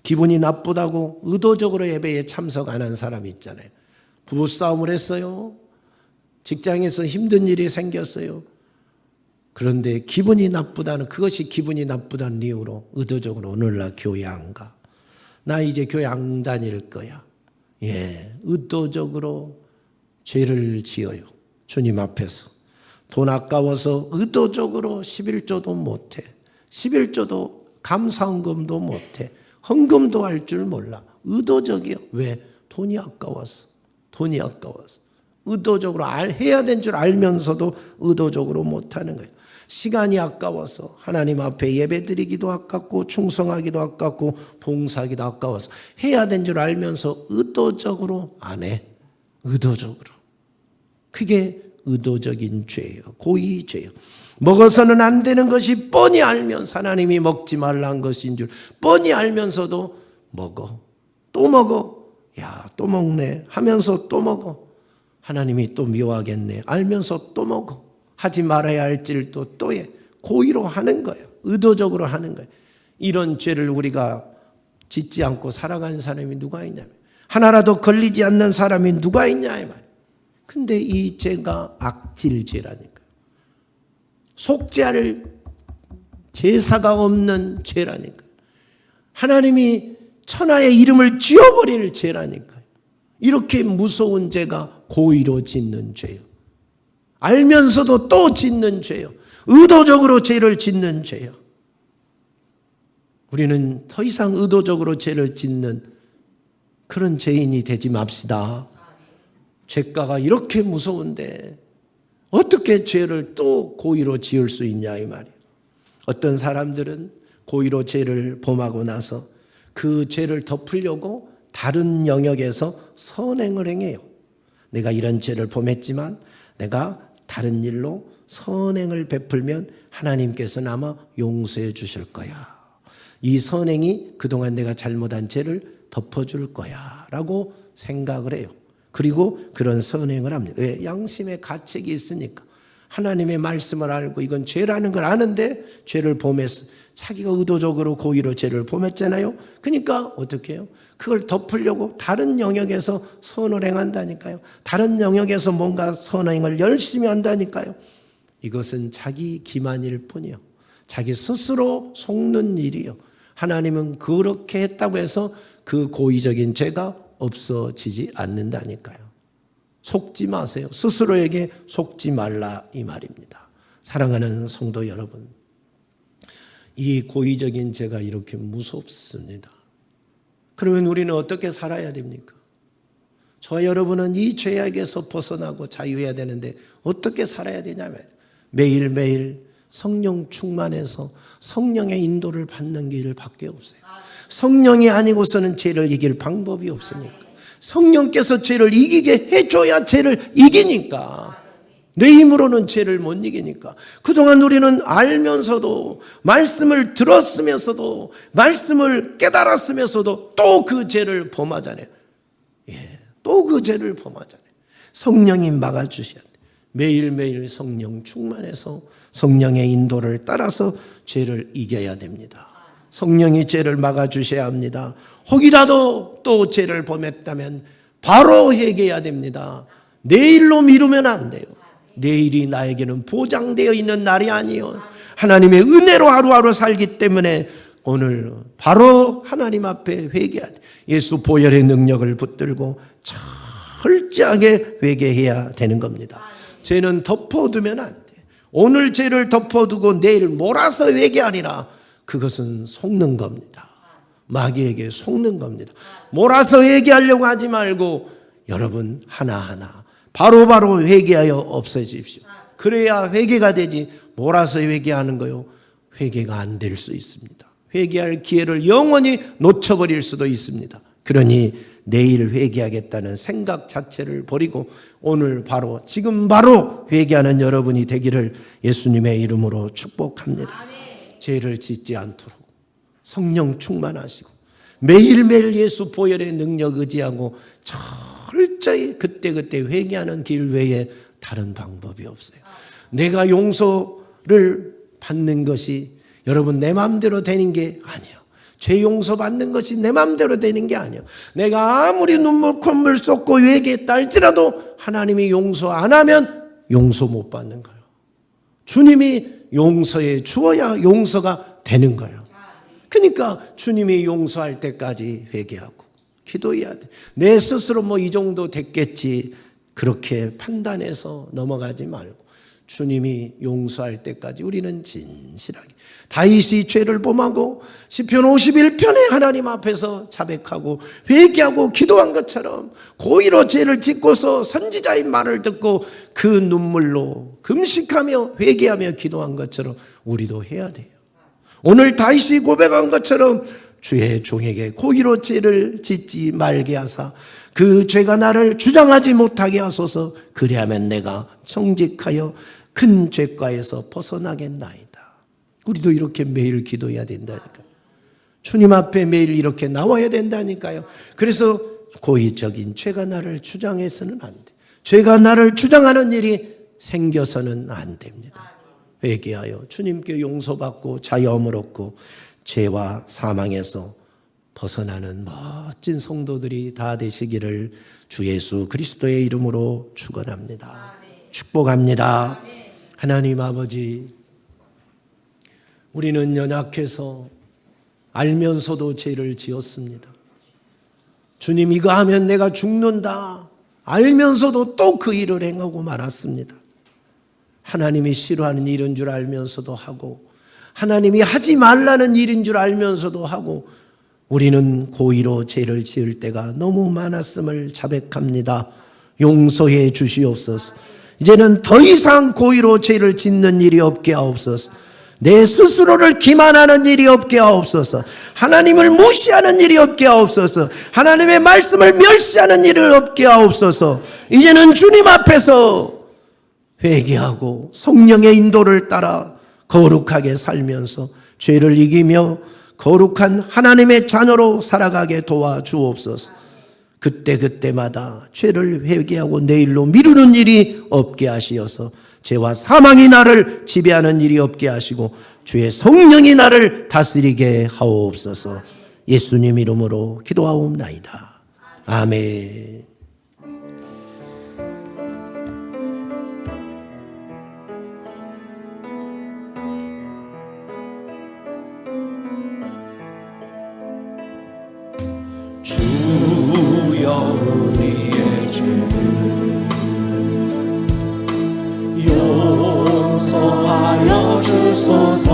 Speaker 1: 기분이 나쁘다고 의도적으로 예배에 참석 안 한 사람이 있잖아요. 부부싸움을 했어요. 직장에서 힘든 일이 생겼어요. 그런데 기분이 나쁘다는, 그것이 기분이 나쁘다는 이유로 의도적으로 오늘날 교회 안 가. 나 이제 교회 안 다닐 거야. 의도적으로 죄를 지어요. 주님 앞에서. 돈 아까워서 의도적으로 11조도 못해. 11조도 감사헌금도 못해. 헌금도 할 줄 몰라. 의도적이요. 왜? 돈이 아까워서. 돈이 아까워서. 의도적으로 해야 된 줄 알면서도 의도적으로 못하는 거예요. 시간이 아까워서 하나님 앞에 예배드리기도 아깝고 충성하기도 아깝고 봉사하기도 아까워서 해야 된 줄 알면서 의도적으로 안 해. 의도적으로. 그게 의도적인 죄예요. 고의 죄예요. 먹어서는 안 되는 것이 뻔히 알면서 하나님이 먹지 말라는 것인 줄 뻔히 알면서도 먹어. 또 먹어. 또 먹네 하면서 또 먹어. 하나님이 또 미워하겠네 알면서 또 먹어. 하지 말아야 할 일도 또 해. 고의로 하는 거예요. 의도적으로 하는 거예요. 이런 죄를 우리가 짓지 않고 살아가는 사람이 누가 있냐면, 하나라도 걸리지 않는 사람이 누가 있냐 이 말이에요. 근데 이 죄가 악질죄라니까요. 속죄할 제사가 없는 죄라니까요. 하나님이 천하의 이름을 지워버릴 죄라니까요. 이렇게 무서운 죄가 고의로 짓는 죄요. 알면서도 또 짓는 죄요. 의도적으로 죄를 짓는 죄요. 우리는 더 이상 의도적으로 죄를 짓는 그런 죄인이 되지 맙시다. 죄가가 이렇게 무서운데 어떻게 죄를 또 고의로 지을 수 있냐 이 말이에요. 어떤 사람들은 고의로 죄를 범하고 나서 그 죄를 덮으려고 다른 영역에서 선행을 행해요. 내가 이런 죄를 범했지만 내가 다른 일로 선행을 베풀면 하나님께서는 아마 용서해 주실 거야. 이 선행이 그동안 내가 잘못한 죄를 덮어줄 거야 라고 생각을 해요. 그리고 그런 선행을 합니다. 왜? 양심의 가책이 있으니까. 하나님의 말씀을 알고 이건 죄라는 걸 아는데 죄를 범했어. 자기가 의도적으로 고의로 죄를 범했잖아요. 그러니까 어떻게 해요? 그걸 덮으려고 다른 영역에서 선을 행한다니까요. 다른 영역에서 뭔가 선행을 열심히 한다니까요. 이것은 자기 기만일 뿐이요. 자기 스스로 속는 일이요. 하나님은 그렇게 했다고 해서 그 고의적인 죄가 없어지지 않는다니까요. 속지 마세요. 스스로에게 속지 말라 이 말입니다. 사랑하는 성도 여러분, 이 고의적인 죄가 이렇게 무섭습니다. 그러면 우리는 어떻게 살아야 됩니까? 저와 여러분은 이 죄악에서 벗어나고 자유해야 되는데 어떻게 살아야 되냐면 매일매일 성령 충만해서 성령의 인도를 받는 길밖에 없어요. 성령이 아니고서는 죄를 이길 방법이 없으니까. 성령께서 죄를 이기게 해줘야 죄를 이기니까. 내 힘으로는 죄를 못 이기니까. 그동안 우리는 알면서도, 말씀을 들었으면서도, 말씀을 깨달았으면서도 또 그 죄를 범하잖아요. 또 그 죄를 범하잖아요. 성령이 막아주셔야 돼요. 매일매일 성령 충만해서 성령의 인도를 따라서 죄를 이겨야 됩니다. 성령이 죄를 막아주셔야 합니다. 혹이라도 또 죄를 범했다면 바로 회개해야 됩니다. 내일로 미루면 안 돼요. 내일이 나에게는 보장되어 있는 날이 아니에요. 하나님의 은혜로 하루하루 살기 때문에 오늘 바로 하나님 앞에 회개해야 돼. 예수 보혈의 능력을 붙들고 철저하게 회개해야 되는 겁니다. 죄는 덮어두면 안 돼. 오늘 죄를 덮어두고 내일 몰아서 회개하리라. 그것은 속는 겁니다. 마귀에게 속는 겁니다. 몰아서 회개하려고 하지 말고 여러분 하나하나 바로바로 회개하여 없애십시오. 그래야 회개가 되지. 몰아서 회개하는 거요, 회개가 안 될 수 있습니다. 회개할 기회를 영원히 놓쳐버릴 수도 있습니다. 그러니 내일 회개하겠다는 생각 자체를 버리고 오늘 바로, 지금 바로 회개하는 여러분이 되기를 예수님의 이름으로 축복합니다. 죄를 짓지 않도록 성령 충만하시고 매일매일 예수 보혈의 능력 의지하고 철저히 그때그때 회개하는 길 외에 다른 방법이 없어요. 내가 용서를 받는 것이 여러분 내 마음대로 되는 게 아니에요. 죄 용서받는 것이 내 마음대로 되는 게 아니에요. 내가 아무리 눈물 콧물 쏟고 회개했다 할지라도 하나님이 용서 안 하면 용서 못 받는 거예요. 주님이 용서해 주어야 용서가 되는 거예요. 그러니까 주님이 용서할 때까지 회개하고 기도해야 돼. 내 스스로 뭐 이 정도 됐겠지 그렇게 판단해서 넘어가지 말고 주님이 용서할 때까지 우리는 진실하게, 다윗이 죄를 범하고 시편 51편에 하나님 앞에서 자백하고 회개하고 기도한 것처럼 고의로 죄를 짓고서 선지자의 말을 듣고 그 눈물로 금식하며 회개하며 기도한 것처럼 우리도 해야 돼요. 오늘 다윗이 고백한 것처럼 주의 종에게 고의로 죄를 짓지 말게 하사 그 죄가 나를 주장하지 못하게 하소서. 그리하면 내가 정직하여 큰 죄가에서 벗어나겠나이다. 우리도 이렇게 매일 기도해야 된다니까요. 주님 앞에 매일 이렇게 나와야 된다니까요. 그래서 고의적인 죄가 나를 주장해서는 안 돼. 죄가 나를 주장하는 일이 생겨서는 안 됩니다. 회개하여 주님께 용서받고 자유함을 얻고 죄와 사망에서 벗어나는 멋진 성도들이 다 되시기를 주 예수 그리스도의 이름으로 축원합니다. 축복합니다. 하나님 아버지, 우리는 연약해서 알면서도 죄를 지었습니다. 주님, 이거 하면 내가 죽는다 알면서도 또 그 일을 행하고 말았습니다. 하나님이 싫어하는 일인 줄 알면서도 하고 하나님이 하지 말라는 일인 줄 알면서도 하고 우리는 고의로 죄를 지을 때가 너무 많았음을 자백합니다. 용서해 주시옵소서. 이제는 더 이상 고의로 죄를 짓는 일이 없게 하옵소서. 내 스스로를 기만하는 일이 없게 하옵소서. 하나님을 무시하는 일이 없게 하옵소서. 하나님의 말씀을 멸시하는 일을 없게 하옵소서. 이제는 주님 앞에서 회개하고 성령의 인도를 따라 거룩하게 살면서 죄를 이기며 거룩한 하나님의 자녀로 살아가게 도와주옵소서. 그때그때마다 죄를 회개하고 내일로 미루는 일이 없게 하시어서 죄와 사망이 나를 지배하는 일이 없게 하시고 주의 성령이 나를 다스리게 하옵소서. 예수님 이름으로 기도하옵나이다. 아멘.
Speaker 2: 주여 우리의 죄를 용서하여 주소서.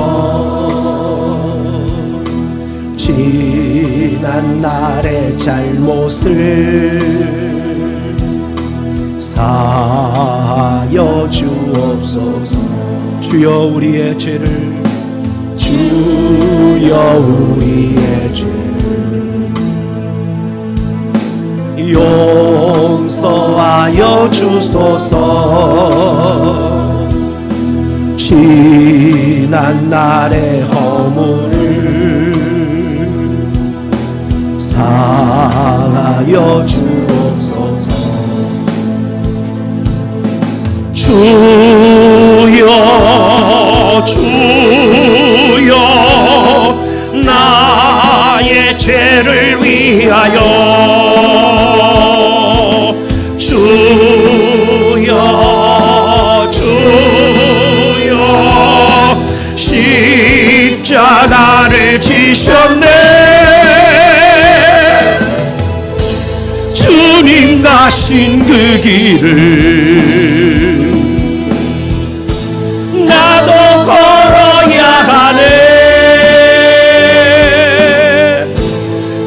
Speaker 2: 지난 날의 잘못을 사하여 주옵소서. 주여 우리의 죄를, 주여 우리의 죄를 용서하여 주소서. 지난 날의 허물을 사하여 주옵소서. 주여 주여 나의 죄를 위하여 주여 주여 십자가를 지셨네. 주님 가신 그 길을 나도 걸어야 하네.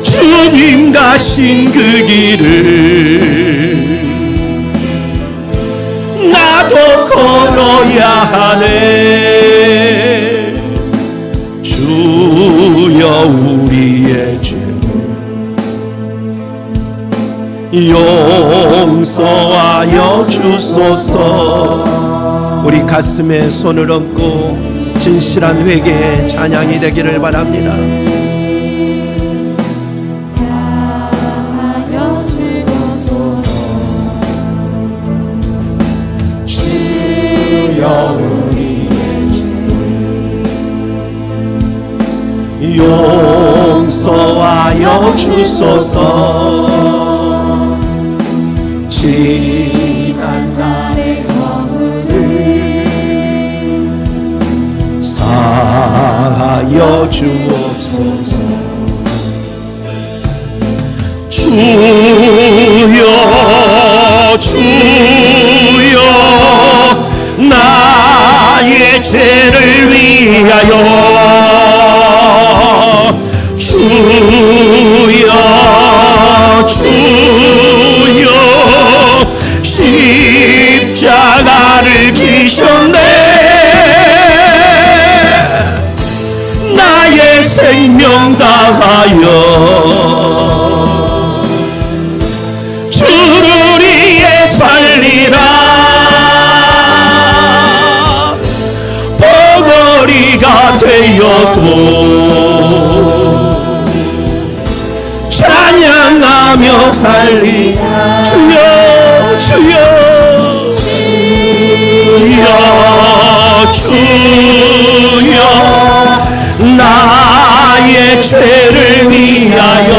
Speaker 2: 주님 가신 그 길을 나도 걸어야 하네. 주여 우리의 죄를 용서하여 주소서. 우리 가슴에 손을 얹고 진실한 회개의 찬양이 되기를 바랍니다.
Speaker 3: 사하여 주옵소서.
Speaker 2: 주여 우리의 죄 용서하여 주소서. 지난 날의 허물을 사하여 주옵소서. 주여 주여 나의 죄를 위하여 주여 주여 십자가를 지셨네. 나의 생명 다하여 주를 위해 살리라. 벙어리가 되어도 찬양하며 살리라. 주여 주여 주여 나의 죄를 위하여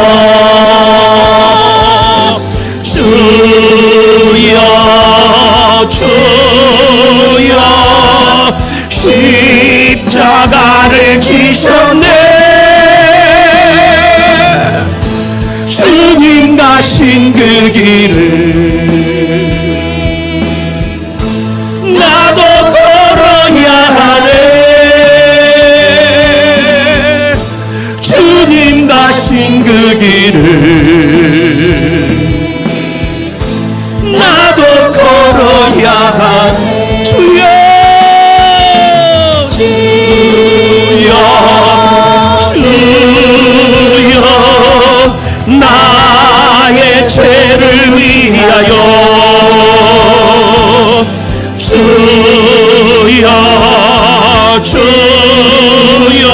Speaker 2: 주여 주여 십자가를 지셨네. 주님 가신 그 길을 나도 걸어야 하네. 주님 가신 그 길을 나도 걸어야 하네. 주여 주여 주여 나의 죄를 위하여 주여 주여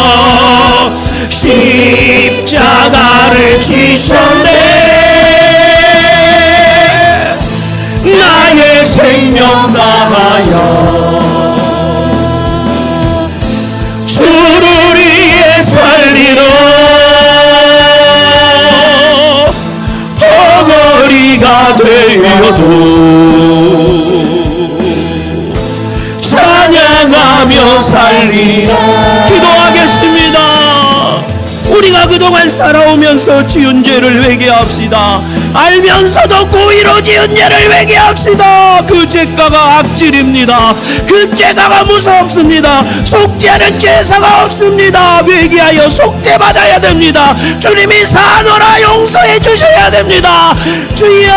Speaker 2: 십자가를 지셨네. 나의 생명 다하여 주를 위해 살리러 벙어리가 되어도 찬양하며 살리라. 기도하겠습니다. 우리가 그동안 살아오면서 지은 죄를 회개합시다. 알면서도 고의로 지은 죄를 회개합시다. 그 죄가가 악질입니다. 그 죄가가 무섭습니다. 속죄하는 제사가 없습니다. 회개하여 속죄받아야 됩니다. 주님이 사노라 용서해 주셔야 됩니다. 주여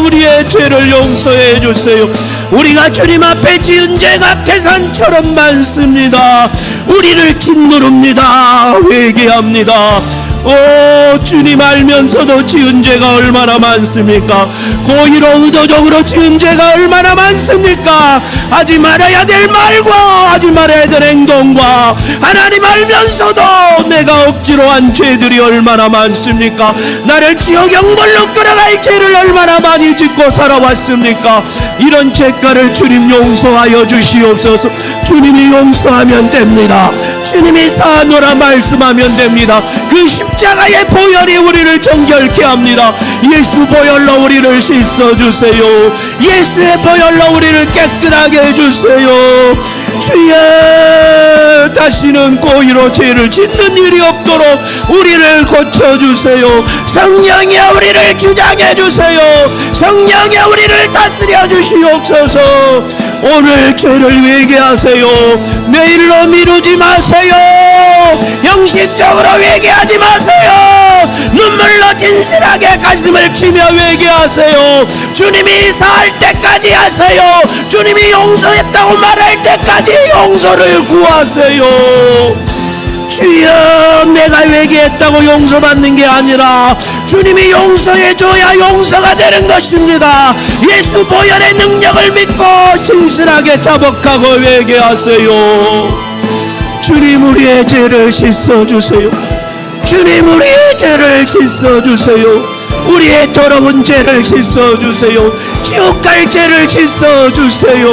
Speaker 2: 우리의 죄를 용서해 주세요. 우리가 주님 앞에 지은 죄가 태산처럼 많습니다. 우리를 짓누릅니다. 회개합니다. 오 주님, 알면서도 지은 죄가 얼마나 많습니까? 고의로 의도적으로 지은 죄가 얼마나 많습니까? 하지 말아야 될 말과 하지 말아야 될 행동과 하나님 알면서도 내가 억지로 한 죄들이 얼마나 많습니까? 나를 지옥 영벌로 끌어갈 죄를 얼마나 많이 짓고 살아왔습니까? 이런 죄가를 주님 용서하여 주시옵소서. 주님이 용서하면 됩니다. 주님이 사하노라 말씀하면 됩니다. 그 십자가의 보혈이 우리를 정결케 합니다. 예수 보혈로 우리를 씻어주세요. 예수의 보혈로 우리를 깨끗하게 해주세요. 주여, 다시는 고의로 죄를 짓는 일이 없도록 우리를 고쳐주세요. 성령이여 우리를 주장해주세요. 성령이여 우리를 다스려 주시옵소서. 오늘 죄를 회개하세요. 내일로 미루지 마세요. 형식적으로 회개하지 마세요. 눈물로 진실하게 가슴을 치며 회개하세요. 주님이 사할 때까지 하세요. 주님이 용서했다고 말할 때까지 용서를 구하세요. 주여, 내가 회개했다고 용서받는 게 아니라 주님이 용서해줘야 용서가 되는 것입니다. 예수 보혈의 능력을 믿고 진실하게 자복하고 회개하세요. 주님, 우리의 죄를 씻어주세요. 주님, 우리의 죄를 씻어주세요. 우리의 더러운 죄를 씻어주세요. 지옥 갈 죄를 씻어주세요.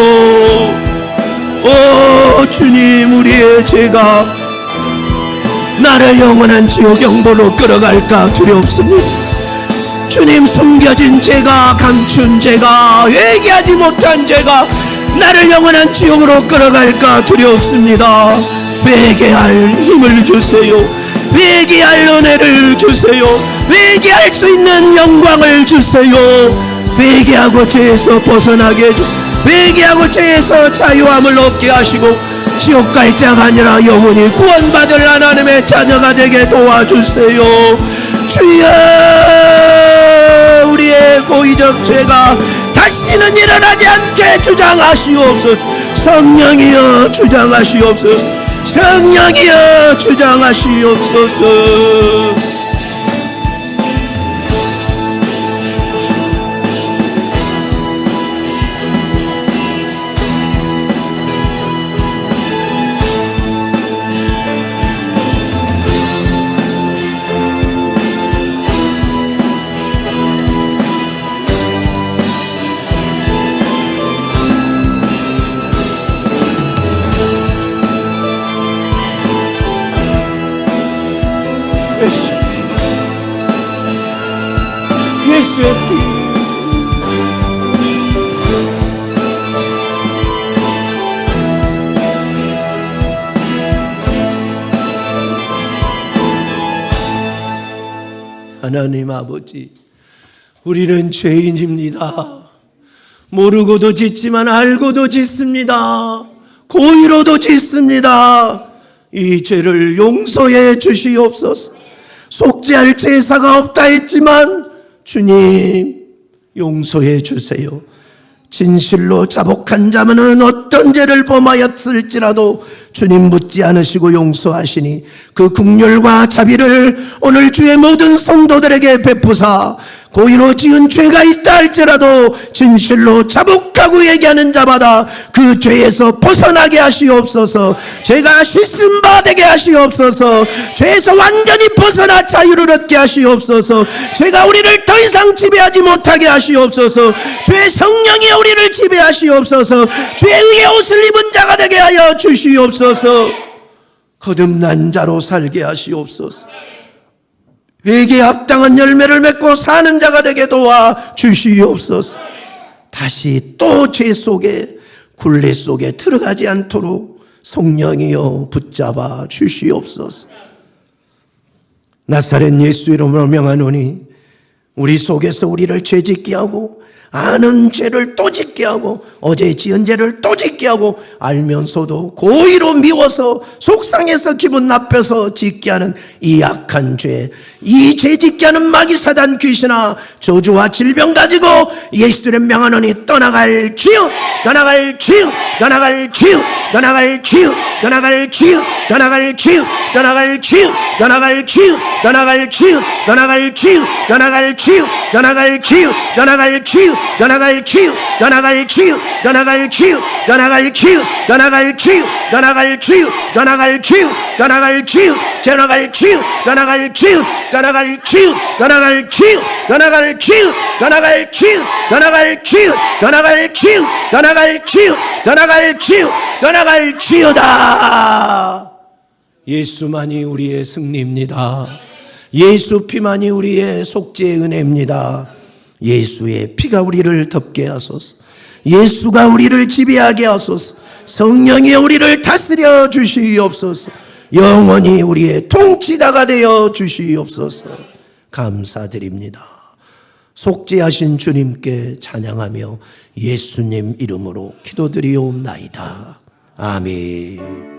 Speaker 2: 오 주님, 우리의 죄가 나를 영원한 지옥 영보로 끌어갈까 두렵습니다. 주님, 숨겨진 죄가, 감춘 죄가, 회개하지 못한 죄가 나를 영원한 지옥으로 끌어갈까 두렵습니다. 회개할 힘을 주세요. 회개할 은혜를 주세요. 회개할 수 있는 영광을 주세요. 회개하고 죄에서 벗어나게 해주세요. 회개하고 죄에서 자유함을 얻게 하시고 지옥 갈 자가 아니라 영원히 구원받을 하나님의 자녀가 되게 도와주세요. 주여, 우리의 고의적 죄가 다시는 일어나지 않게 주장하시옵소서. 성령이여 주장하시옵소서. 성령이여 주장하시옵소서. 예수의 피, 하나님 아버지, 우리는 죄인입니다. 모르고도 짓지만 알고도 짓습니다. 고의로도 짓습니다. 이 죄를 용서해 주시옵소서. 속죄할 제사가 없다 했지만 주님 용서해 주세요. 진실로 자복한 자면은 어떤 죄를 범하였을지라도 주님 묻지 않으시고 용서하시니 그 긍휼과 자비를 오늘 주의 모든 성도들에게 베푸사 고의로 지은 죄가 있다 할지라도 진실로 자복하고 얘기하는 자마다 그 죄에서 벗어나게 하시옵소서. 죄가 씻음 바 되게 하시옵소서. 죄에서 완전히 벗어나 자유를 얻게 하시옵소서. 죄가 우리를 더 이상 지배하지 못하게 하시옵소서. 죄의 성령이 우리를 지배하시옵소서. 죄의 의의 옷을 입은 자가 되게 하여 주시옵소서. 거듭난 자로 살게 하시옵소서. 회개에 합당한 열매를 맺고 사는 자가 되게 도와 주시옵소서. 다시 또 죄 속에 굴레 속에 들어가지 않도록 성령이여 붙잡아 주시옵소서. 나사렛 예수 이름으로 명하노니 우리 속에서 우리를 죄짓게 하고
Speaker 1: 아는 죄를 또 짓게 하고 어제 지은 죄를 또 짓게 하고 알면서도 고의로 미워서 속상해서 기분 나빠서 짓게 하는 이 악한 죄, 이 죄 짓게 하는 마귀 사단 귀신아, 저주와 질병 가지고 예수를 명하노니 떠나갈 지요, 떠나갈 지요, 떠나갈 지요, 떠나갈 지요, 떠나갈 지요, 떠나갈 지요, 떠나갈 지요, 떠나갈 지요, 떠나갈 지요, 떠나갈 지요, 떠나갈 지요, 떠나갈 지요, 떠나갈 지요, 떠나갈 치유, 떠나갈 치유, 떠나갈 치유, 떠나갈 치유, 떠나갈 치유, 떠나갈 치유, 떠나갈 치유, 떠나갈 치유, 떠나갈 치유, 떠나갈 치유, 떠나갈 치유, 떠나갈 치유, 떠나갈 치유, 떠나갈 치유, 떠나갈 치유, 떠나갈 치유, 떠나갈 치유, 떠나갈 치유, 떠나갈 치유다. 예수만이 우리의 승리입니다. 예수 피만이 우리의 속죄의 은혜입니다. 예수의 피가 우리를 덮게 하소서. 예수가 우리를 지배하게 하소서. 성령이 우리를 다스려 주시옵소서. 영원히 우리의 통치자가 되어 주시옵소서. 감사드립니다. 속죄하신 주님께 찬양하며 예수님 이름으로 기도드리옵나이다. 아멘.